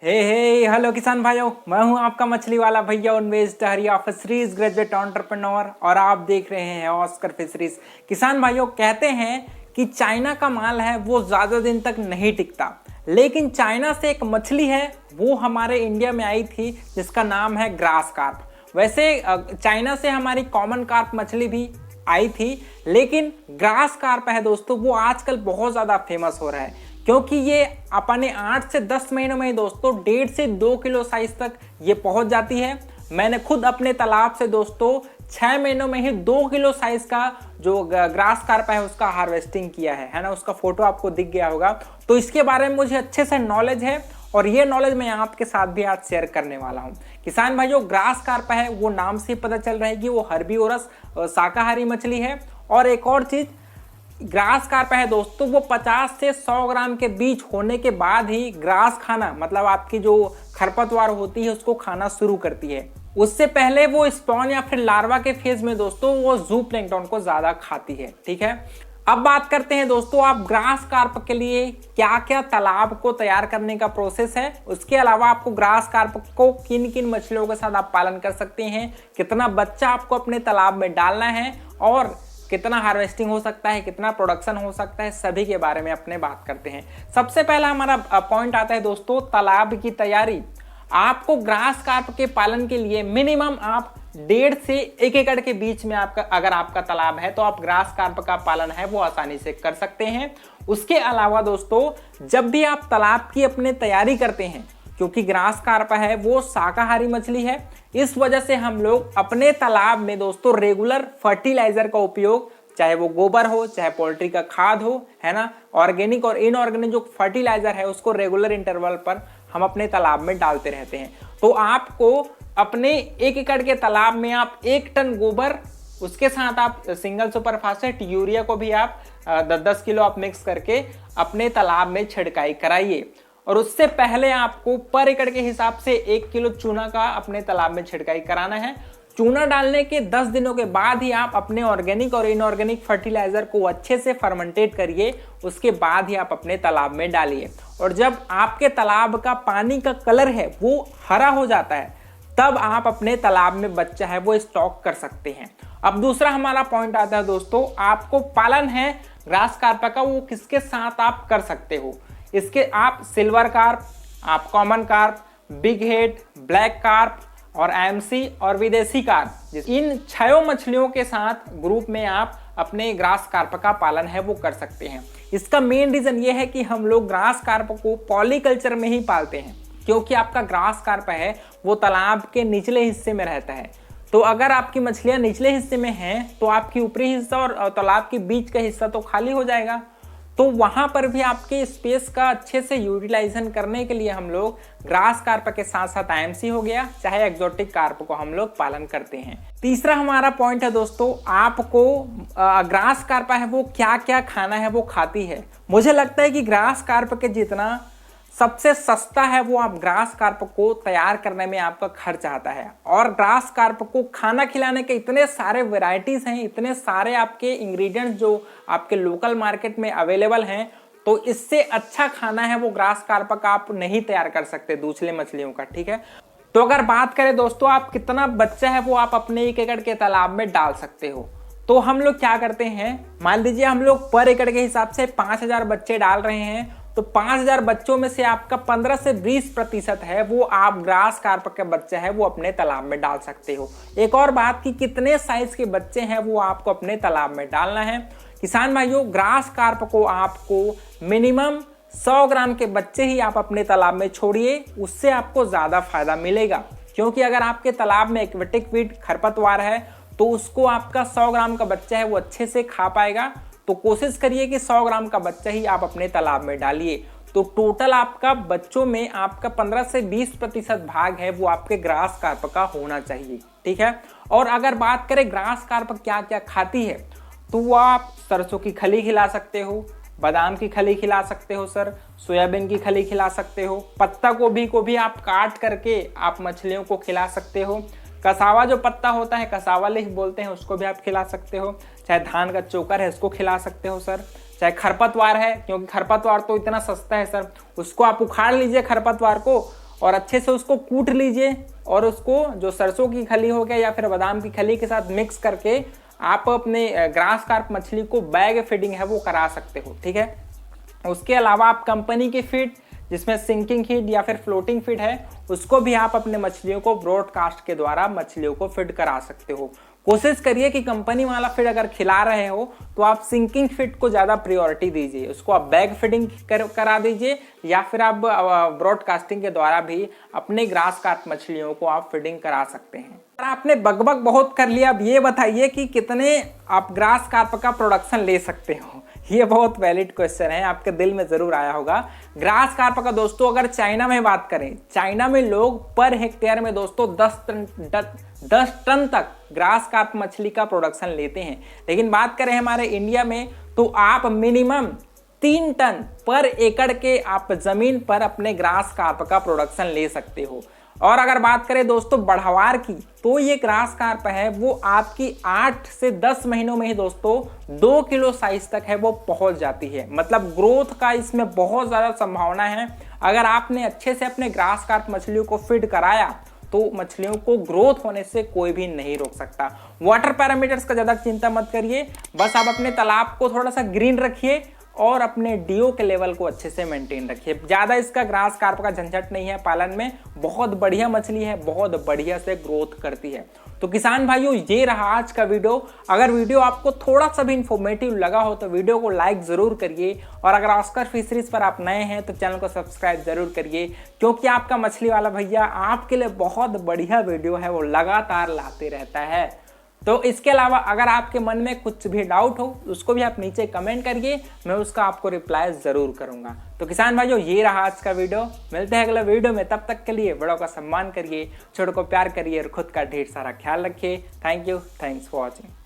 Hello किसान भाइयों, मैं हूं आपका मछली वाला भैया उन्मेष टहरिया, फिशरीज ग्रेजुएट एंटरप्रेन्योर, और आप देख रहे हैं ऑस्कर फिशरीज। किसान भाइयों, कहते हैं कि चाइना का माल है वो ज़्यादा दिन तक नहीं टिकता, लेकिन चाइना से एक मछली है वो हमारे इंडिया में आई थी जिसका नाम है ग्रास कार्प। वैसे चाइना से हमारी कॉमन कार्प मछली भी आई थी, लेकिन ग्रास कार्प है दोस्तों वो आजकल बहुत ज़्यादा फेमस हो रहा है, क्योंकि ये अपने 8 से 10 महीनों में ही दोस्तों 1.5 से 2 किलो साइज तक ये पहुंच जाती है। मैंने खुद अपने तालाब से दोस्तों 6 महीनों में ही 2 किलो साइज का जो ग्रास कार्प है उसका हार्वेस्टिंग किया है ना। उसका फोटो आपको दिख गया होगा। तो इसके बारे में मुझे अच्छे से नॉलेज है और ये नॉलेज मैं आपके साथ भी आज शेयर करने वाला हूँ। किसान भाइयों, ग्रास कार्प है वो नाम से पता चल रहा है कि वो हर्बीवोरस शाकाहारी मछली है। और एक और चीज, ग्रास कार्प है दोस्तों वो 50 से 100 ग्राम के बीच होने के बाद ही ग्रास खाना, मतलब आपकी जो खरपतवार होती है उसको खाना शुरू करती है। उससे पहले वो स्पॉन या फिर लार्वा के फेज में दोस्तों वो जू प्लैंक्टन को ज्यादा खाती है। ठीक है, अब बात करते हैं दोस्तों आप ग्रास कार्प के लिए क्या क्या तालाब को तैयार करने का प्रोसेस है। उसके अलावा आपको ग्रास कार्प को किन किन मछलियों के साथ आप पालन कर सकते हैं, कितना बच्चा आपको अपने तालाब में डालना है और कितना हार्वेस्टिंग हो सकता है, कितना प्रोडक्शन हो सकता है, सभी के बारे में अपने बात करते हैं। सबसे पहला हमारा पॉइंट आता है दोस्तों तालाब की तैयारी। आपको ग्रास कार्प के पालन के लिए मिनिमम आप 1.5 से 1 एकड़ के बीच में अगर आपका तालाब है तो आप ग्रास कार्प का पालन है वो आसानी से कर सकते हैं। उसके अलावा दोस्तों जब भी आप तालाब की अपने तैयारी करते हैं, क्योंकि ग्रास कार्प है वो शाकाहारी मछली है, इस वजह से हम लोग अपने तालाब में दोस्तों रेगुलर फर्टिलाइजर का उपयोग, चाहे वो गोबर हो चाहे पोल्ट्री का खाद हो, है ना, ऑर्गेनिक और इनऑर्गेनिक जो फर्टिलाइजर है उसको रेगुलर इंटरवल पर हम अपने तालाब में डालते रहते हैं। तो आपको अपने 1 एकड़ के तालाब में आप 1 टन गोबर, उसके साथ आप सिंगल सुपर फास्फेट यूरिया को भी आप 10-10 किलो आप मिक्स करके अपने तालाब में छिड़काई कराइए। और उससे पहले आपको पर एकड़ के हिसाब से 1 किलो चूना का अपने तालाब में छिड़काई कराना है। चूना डालने के 10 दिनों के बाद ही आप अपने ऑर्गेनिक और इनऑर्गेनिक फर्टिलाइजर को अच्छे से फर्मेंटेट करिए, उसके बाद ही आप अपने तालाब में डालिए। और जब आपके तालाब का पानी का कलर है वो हरा हो जाता है तब आप अपने तालाब में बच्चा है वो स्टॉक कर सकते हैं। अब दूसरा हमारा पॉइंट आता है दोस्तों, आपको पालन है ग्रास कार्प का वो किसके साथ आप कर सकते हो। इसके आप सिल्वर कार्प, आप common carp, big head, black carp और एमसी और विदेशी कार्प, इन 6 मछलियों के साथ ग्रुप में आप अपने ग्रास कार्प का पालन है वो कर सकते हैं। इसका मेन रीजन ये है कि हम लोग ग्रास कार्प को पॉलीकल्चर में ही पालते हैं, क्योंकि आपका ग्रास कार्प है वो तालाब के निचले हिस्से में रहता है। तो अगर आपकी मछलियां निचले हिस्से में हैं तो आपकी ऊपरी हिस्सा और तालाब के बीच का हिस्सा तो खाली हो जाएगा। तो वहां पर भी आपके स्पेस का अच्छे से यूटिलाइजेशन करने के लिए हम लोग ग्रास कार्प के साथ साथ आईएमसी हो गया चाहे एक्सोटिक कार्प को हम लोग पालन करते हैं। तीसरा हमारा पॉइंट है दोस्तों, आपको ग्रास कार्प है वो क्या क्या खाना है वो खाती है। मुझे लगता है कि ग्रास कार्प के जितना सबसे सस्ता है वो आप ग्रास कार्प को तैयार करने में आपका खर्च आता है। और ग्रास कार्प को खाना खिलाने के इतने सारे वैरायटीज हैं, इतने सारे आपके इंग्रेडिएंट्स जो आपके लोकल मार्केट में अवेलेबल हैं, तो इससे अच्छा खाना है वो ग्रास कार्प का आप नहीं तैयार कर सकते दूसरे मछलियों का। ठीक है, तो अगर बात करें दोस्तों आप कितना बच्चा है वो आप अपने 1 एकड़ के तालाब में डाल सकते हो, तो हम लोग क्या करते हैं, मान लीजिए हम लोग पर एकड़ के हिसाब से 5000 बच्चे डाल रहे हैं, तो 5000 बच्चों में से आपका 15 से 20% है वो आप ग्रास कार्प के बच्चे हैं वो अपने तालाब में डाल सकते हो। एक और बात कि कितने साइज के बच्चे हैं वो आपको अपने तालाब में डालना है। किसान भाइयों, ग्रास कार्प को आपको मिनिमम 100 ग्राम के बच्चे ही आप अपने तालाब में छोड़िए, उससे आपको ज्यादा फायदा मिलेगा। क्योंकि अगर आपके तालाब में एक्वेटिक वीड खरपतवार है तो उसको आपका 100 ग्राम का बच्चा है वो अच्छे से खा पाएगा। तो कोशिश करिए कि 100 ग्राम का बच्चा ही आप अपने तालाब में डालिए। तो टोटल आपका बच्चों में आपका 15 से 20% भाग है वो आपके ग्रास कार्प का होना चाहिए। ठीक है, और अगर बात करें ग्रास कार्प क्या क्या खाती है, तो वो आप सरसों की खली खिला सकते हो, बादाम की खली खिला सकते हो सर, सोयाबीन की खली खिला सकते हो, पत्ता गोभी को भी आप काट करके आप मछलियों को खिला सकते हो, कसावा जो पत्ता होता है कसावा लीफ बोलते हैं उसको भी आप खिला सकते हो, चाहे धान का चोकर है उसको खिला सकते हो सर, चाहे खरपतवार है, क्योंकि खरपतवार तो इतना सस्ता है सर, उसको आप उखाड़ लीजिए खरपतवार को और अच्छे से उसको कूट लीजिए और उसको जो सरसों की खली हो गया या फिर बादाम की खली के साथ मिक्स करके आप अपने ग्रास कार्प मछली को बैग फीडिंग है वो करा सकते हो, ठीक है। उसके अलावा आप कंपनी की फीड जिसमें सिंकिंग फीड या फिर फ्लोटिंग फीड है उसको भी आप अपने मछलियों को ब्रॉडकास्ट के द्वारा मछलियों को फीड करा सकते हो। कोशिश करिए कि कंपनी वाला फीड अगर खिला रहे हो तो आप सिंकिंग फीड को ज़्यादा प्रायोरिटी दीजिए, उसको आप बैग फीडिंग करा दीजिए या फिर आप ब्रॉडकास्टिंग के द्वारा भी अपने ग्रास कार्प मछलियों को आप फीडिंग करा सकते हैं। आपने बकबक बहुत कर लिया, अब ये बताइए कि कितने आप ग्रास कार्प का प्रोडक्शन ले सकते हो। ये बहुत वैलिड क्वेश्चन है, आपके दिल में जरूर आया होगा। ग्रास कार्प का दोस्तों अगर चाइना में बात करें, चाइना में लोग पर हेक्टेयर में दोस्तों 10 टन तक ग्रास कार्प मछली का प्रोडक्शन लेते हैं। लेकिन बात करें हमारे इंडिया में तो आप मिनिमम 3 टन पर एकड़ के आप जमीन पर अपने ग्रास कार्प का प्रोडक्शन ले सकते हो। और अगर बात करें दोस्तों बढ़वार की तो ये ग्रास कार्प है वो आपकी 8 से 10 महीनों में ही दोस्तों 2 किलो साइज तक है वो पहुंच जाती है। मतलब ग्रोथ का इसमें बहुत ज़्यादा संभावना है। अगर आपने अच्छे से अपने ग्रास कार्प मछलियों को फीड कराया तो मछलियों को ग्रोथ होने से कोई भी नहीं रोक सकता। वाटर पैरामीटर्स का ज़्यादा चिंता मत करिए, बस आप अपने तालाब को थोड़ा सा ग्रीन रखिए और अपने डीओ के लेवल को अच्छे से मेंटेन रखिए। ज़्यादा इसका ग्रास कार्प का झंझट नहीं है पालन में, बहुत बढ़िया मछली है, बहुत बढ़िया से ग्रोथ करती है। तो किसान भाइयों ये रहा आज का वीडियो। अगर वीडियो आपको थोड़ा सा भी इंफॉर्मेटिव लगा हो तो वीडियो को लाइक ज़रूर करिए और अगर ऑस्कर फिशरीज पर आप नए हैं तो चैनल को सब्सक्राइब जरूर करिए, क्योंकि आपका मछली वाला भैया आपके लिए बहुत बढ़िया वीडियो है वो लगातार लाते रहता है। तो इसके अलावा अगर आपके मन में कुछ भी डाउट हो उसको भी आप नीचे कमेंट करिए, मैं उसका आपको रिप्लाई जरूर करूंगा। तो किसान भाइयों ये रहा आज का वीडियो, मिलते हैं अगले वीडियो में। तब तक के लिए बड़ों का सम्मान करिए, छोटों को प्यार करिए और खुद का ढेर सारा ख्याल रखिए। Thank you, thanks for watching.